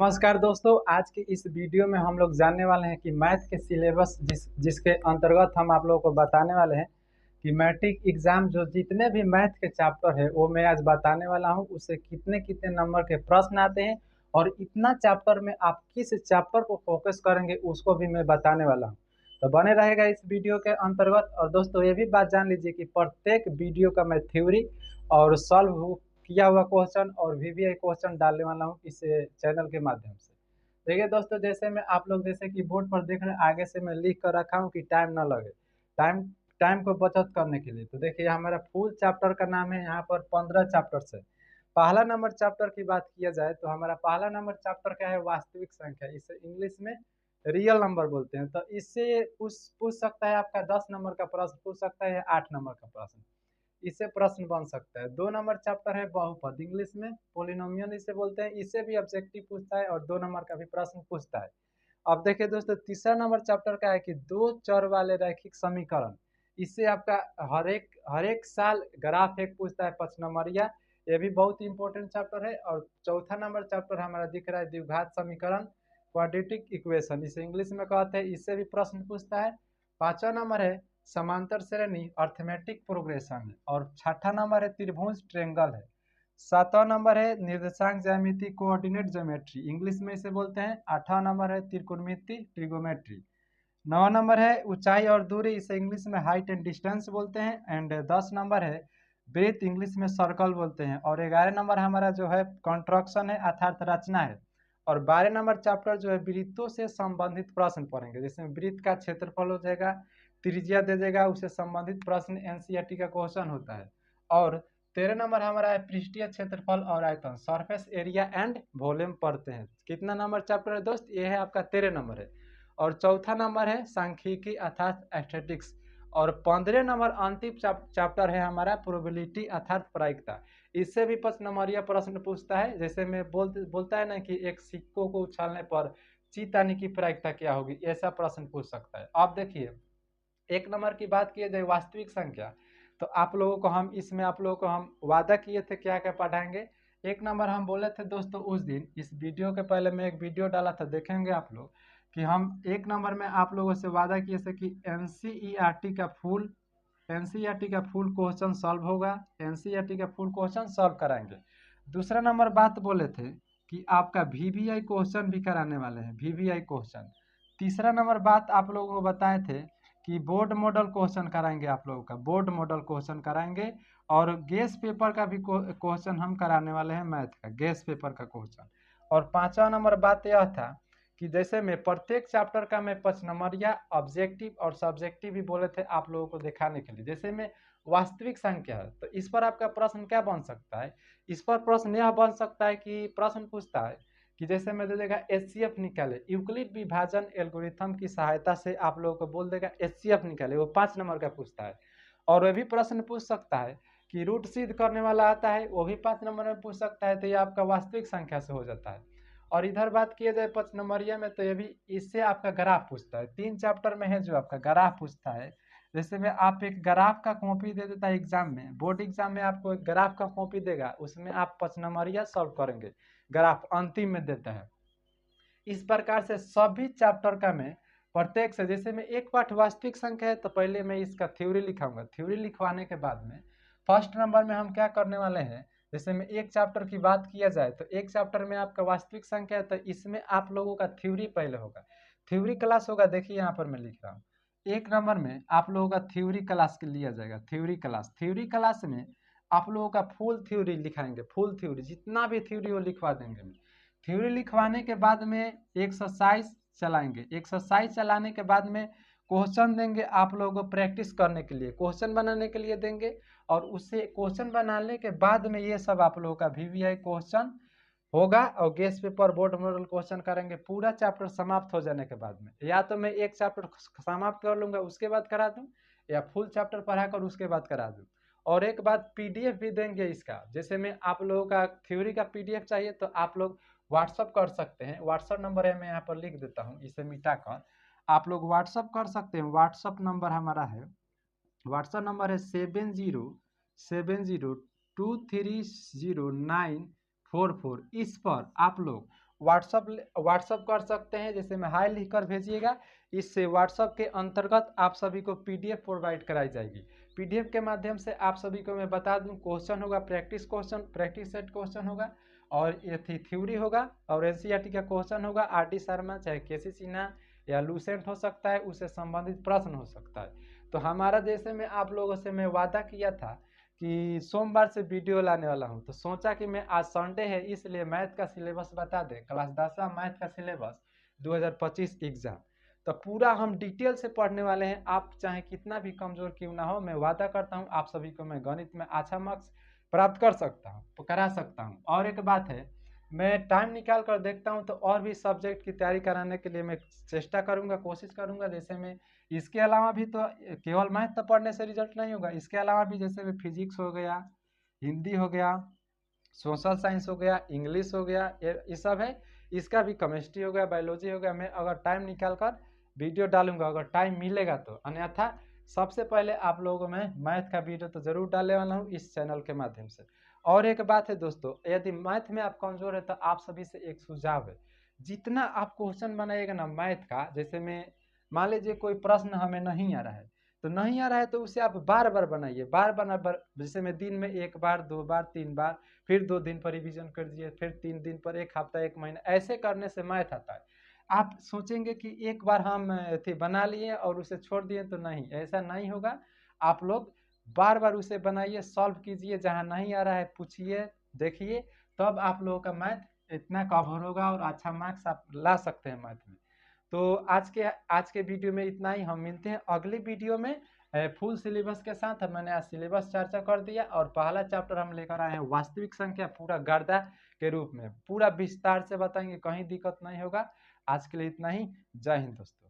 नमस्कार दोस्तों। आज की इस वीडियो में हम लोग जानने वाले हैं कि मैथ के सिलेबस जिसके अंतर्गत हम आप लोगों को बताने वाले हैं कि मैट्रिक एग्जाम जो जितने भी मैथ के चैप्टर है वो मैं आज बताने वाला हूं, उससे कितने कितने नंबर के प्रश्न आते हैं और इतना चैप्टर में आप किस चैप्टर को फोकस करेंगे उसको भी मैं बताने वाला हूं। तो बने रहेगा इस वीडियो के अंतर्गत। और दोस्तों ये भी बात जान लीजिए कि प्रत्येक वीडियो का मैं थ्योरी और सॉल्व किया हुआ क्वेश्चन और वीवीआई क्वेश्चन डालने वाला हूँ इस चैनल के माध्यम से। देखिए दोस्तों, जैसे मैं आप लोग जैसे कि बोर्ड पर देख रहे हैं, आगे से मैं लिख कर रखा हूँ कि टाइम ना लगे, टाइम टाइम को बचत करने के लिए। तो देखिए हमारा फुल चैप्टर का नाम है, यहाँ पर 15 चैप्टर है। पहला नंबर चैप्टर की बात किया जाए तो हमारा पहला नंबर चैप्टर क्या है, वास्तविक संख्या। इसे इंग्लिश में रियल नंबर बोलते हैं। तो इससे पूछ सकता है आपका 10 नंबर का प्रश्न पूछ सकता है या 8 नंबर का प्रश्न, इससे प्रश्न बन सकता है। 2 नंबर चैप्टर है बहुपद, इंग्लिश में पोलिनोमियल इसे बोलते हैं। इससे भी ऑब्जेक्टिव पूछता है और 2 नंबर का भी प्रश्न पूछता है। अब देखिए दोस्तों, तीसरा नंबर चैप्टर का है कि दो चर वाले रैखिक समीकरण। इससे आपका हर एक साल ग्राफ एक पूछता है 5 नंबरिया। ये भी बहुत इंपॉर्टेंट चैप्टर है। और चौथा नंबर चैप्टर हमारा दिख रहा है द्विघात समीकरण, क्वाड्रेटिक इक्वेशन, इसे इंग्लिश में कहते हैं। इससे भी प्रश्न पूछता है। 5वां नंबर है समांतर श्रेणी, अर्थमेटिक प्रोग्रेशन है। और छठा नंबर है त्रिभुज, ट्रेंगल है। 7वां नंबर है निर्देशांक ज्यामिति, कोऑर्डिनेट ज्योमेट्री, इंग्लिश में इसे बोलते हैं। 8वां नंबर है त्रिकोणमिति, ट्रिगोमेट्री। 9वां नंबर है ऊंचाई और दूरी, इसे इंग्लिश में हाइट एंड डिस्टेंस बोलते हैं। एंड 10 नंबर है वृत्त, इंग्लिश में सर्कल बोलते हैं। और 11 नंबर हमारा जो है कंस्ट्रक्शन है अर्थात रचना है। और 12 नंबर चैप्टर जो है वृत्तों से संबंधित प्रश्न पढ़ेंगे, जिसमें वृत्त का क्षेत्रफल हो जाएगा, त्रिज्या दे देगा, उससे संबंधित प्रश्न एनसीईआरटी का क्वेश्चन होता है। और 13 नंबर हमारा है पृष्ठीय क्षेत्रफल और आयतन, सरफेस एरिया एंड वॉल्यूम पढ़ते हैं। कितना नंबर चैप्टर है दोस्त, ये है आपका 13 नंबर है। और चौथा नंबर है सांख्यिकी अर्थात एस्थेटिक्स। और 15 नंबर अंतिम चैप्टर है हमारा प्रोबेबिलिटी अर्थात प्रायिकता। इससे भी 5 नंबरिया प्रश्न पूछता है। जैसे में बोलता है ना कि एक सिक्कों को उछालने पर जीत आने की प्रायिकता क्या होगी, ऐसा प्रश्न पूछ सकता है। आप देखिए 1 नंबर की बात किए जाए वास्तविक संख्या, तो आप लोगों को हम इसमें आप लोगों को हम वादा किए थे क्या क्या पढ़ाएंगे। 1 नंबर हम बोले थे दोस्तों उस दिन, इस वीडियो के पहले मैं एक वीडियो डाला था, देखेंगे आप लोग, कि हम 1 नंबर में आप लोगों से वादा किए थे कि एनसीईआरटी का फुल क्वेश्चन सॉल्व होगा, एनसीईआरटी का फुल क्वेश्चन सॉल्व कराएंगे। दूसरा नंबर बात बोले थे कि आपका वीवीआई क्वेश्चन भी कराने वाले हैं, वीवीआई क्वेश्चन। तीसरा नंबर बात आप लोगों को बताए थे कि बोर्ड मॉडल क्वेश्चन कराएंगे, आप लोगों का बोर्ड मॉडल क्वेश्चन कराएंगे। और गेस पेपर का भी क्वेश्चन हम कराने वाले हैं, मैथ का गेस पेपर का क्वेश्चन। और 5वां नंबर बात यह था कि जैसे मैं प्रत्येक चैप्टर का मैं 5 नंबर या ऑब्जेक्टिव और सब्जेक्टिव भी बोले थे आप लोगों को दिखाने के लिए। जैसे में वास्तविक संख्या है तो इस पर आपका प्रश्न क्या बन सकता है, इस पर प्रश्न यह बन सकता है कि प्रश्न पूछता है कि जैसे मैं दे देगा एचसीएफ निकाले, यूक्लिड विभाजन एल्गोरिथम की सहायता से आप लोगों को बोल देगा एचसीएफ निकाले, वो 5 नंबर का पूछता है। और वह भी प्रश्न पूछ सकता है कि रूट सिद्ध करने वाला आता है, वो भी 5 नंबर में पूछ सकता है। तो ये आपका वास्तविक संख्या से हो जाता है। और इधर बात किया जाए 5 नंबरिया में, तो ये भी इससे आपका ग्राफ पूछता है। 3 चैप्टर में है जो आपका ग्राफ पूछता है। जैसे में आप एक ग्राफ का कॉपी दे देता है एग्जाम में, बोर्ड एग्जाम में आपको एक ग्राफ का कॉपी देगा, उसमें आप 5 नंबरिया सॉल्व करेंगे, ग्राफ अंतिम में देता है। इस प्रकार से सभी चैप्टर का मैं प्रत्येक से, जैसे मैं एक पाठ वास्तविक संख्या है तो पहले मैं इसका थ्योरी लिखाऊंगा। थ्योरी लिखवाने के बाद में फर्स्ट नंबर में हम क्या करने वाले हैं, जैसे में एक चैप्टर की बात किया जाए तो एक चैप्टर में आपका वास्तविक संख्या है, तो इसमें आप लोगों का थ्योरी पहले होगा, थ्योरी क्लास होगा। देखिए यहाँ पर मैं लिख रहा हूँ 1 नंबर में आप लोगों का थ्योरी क्लास लिया जाएगा, थ्योरी क्लास में आप लोगों का फुल थ्योरी लिखाएंगे, फुल थ्योरी जितना भी थ्योरी वो लिखवा देंगे। थ्योरी लिखवाने के बाद में एक्सरसाइज चलाएंगे, एक्सरसाइज चलाने के बाद में क्वेश्चन देंगे आप लोगों को प्रैक्टिस करने के लिए, क्वेश्चन बनाने के लिए देंगे। और उससे क्वेश्चन बनाने के बाद में ये सब आप लोगों का वीवीआई क्वेश्चन होगा और guess paper board model question करेंगे पूरा चैप्टर समाप्त हो जाने के बाद में। या तो मैं एक चैप्टर समाप्त कर लूंगा उसके बाद करा दूं, या फुल चैप्टर पढ़ाकर उसके बाद करा दूं। और एक बात पीडीएफ भी देंगे इसका, जैसे मैं आप लोगों का थ्योरी का पीडीएफ चाहिए तो आप लोग व्हाट्सअप कर सकते हैं। व्हाट्सअप नंबर है मैं यहाँ पर लिख देता हूँ, इसे मिटा कर आप लोग व्हाट्सअप कर सकते हैं। व्हाट्सअप नंबर हमारा है, व्हाट्सअप नंबर है 7070230944। इस पर आप लोग व्हाट्सअप व्हाट्सअप कर सकते हैं, जैसे में हाई लिख कर भेजिएगा। इससे व्हाट्सअप के अंतर्गत आप सभी को पीडीएफ प्रोवाइड कराई जाएगी। पीडीएफ के माध्यम से आप सभी को मैं बता दूं, क्वेश्चन होगा, practice question, practice set question होगा, और ये थ्योरी होगा, और एनसीईआरटी का क्वेश्चन होगा, आरडी शर्मा चाहे केसी सिन्हा या लूसेंट हो सकता है, उससे संबंधित प्रश्न हो सकता है। तो हमारा जैसे में आप लोगों से मैं वादा किया था कि सोमवार से वीडियो लाने वाला हूं, तो सोचा कि मैं आज संडे है इसलिए मैथ का सिलेबस बता दें, क्लास 10वां मैथ का सिलेबस 2025 एग्जाम। तो पूरा हम डिटेल से पढ़ने वाले हैं। आप चाहे कितना भी कमजोर क्यों ना हो, मैं वादा करता हूं आप सभी को मैं गणित में अच्छा मार्क्स प्राप्त कर सकता हूं, तो करा सकता हूं। और एक बात है, मैं टाइम निकाल कर देखता हूं तो और भी सब्जेक्ट की तैयारी कराने के लिए मैं चेष्टा करूंगा, कोशिश करूंगा। जैसे मैं इसके अलावा भी तो केवल मैथ तो पढ़ने से रिजल्ट नहीं होगा, इसके अलावा भी जैसे में फिजिक्स हो गया, हिंदी हो गया, सोशल साइंस हो गया, इंग्लिश हो गया, ये सब है। इसका भी केमिस्ट्री हो गया, बायोलॉजी हो गया। मैं अगर टाइम निकाल कर वीडियो डालूंगा, अगर टाइम मिलेगा तो, अन्यथा सबसे पहले आप लोगों में मैथ का वीडियो तो जरूर डालने वाला हूँ इस चैनल के माध्यम से। और एक बात है दोस्तों, यदि मैथ में आप कमजोर है तो आप सभी से एक सुझाव है, जितना आप क्वेश्चन बनाइएगा ना मैथ का, जैसे में मान लीजिए कोई प्रश्न हमें नहीं आ रहा है, तो नहीं आ रहा है तो उसे आप बार बार बनाइए, बार, जैसे में दिन में एक बार, 2 बार, 3 बार, फिर 2 दिन पर रिवीजन कर दीजिए, फिर 3 दिन पर, एक हफ्ता, एक महीना, ऐसे करने से मैथ आता है। आप सोचेंगे कि एक बार हम बना लिए और उसे छोड़ दिए, तो नहीं, ऐसा नहीं होगा। आप लोग बार बार उसे बनाइए, सॉल्व कीजिए, जहाँ नहीं आ रहा है पूछिए, देखिए, तब आप लोगों का मैथ इतना कवर होगा और अच्छा मार्क्स आप ला सकते हैं मैथ में। तो आज के वीडियो में इतना ही। हम मिलते हैं अगली वीडियो में फुल सिलेबस के साथ। मैंने आज सिलेबस चर्चा कर दिया और पहला चैप्टर हम लेकर आए हैं वास्तविक संख्या, पूरा गर्दा के रूप में, पूरा विस्तार से बताएंगे, कहीं दिक्कत नहीं होगा। आज के लिए इतना ही। जय हिंद दोस्तों।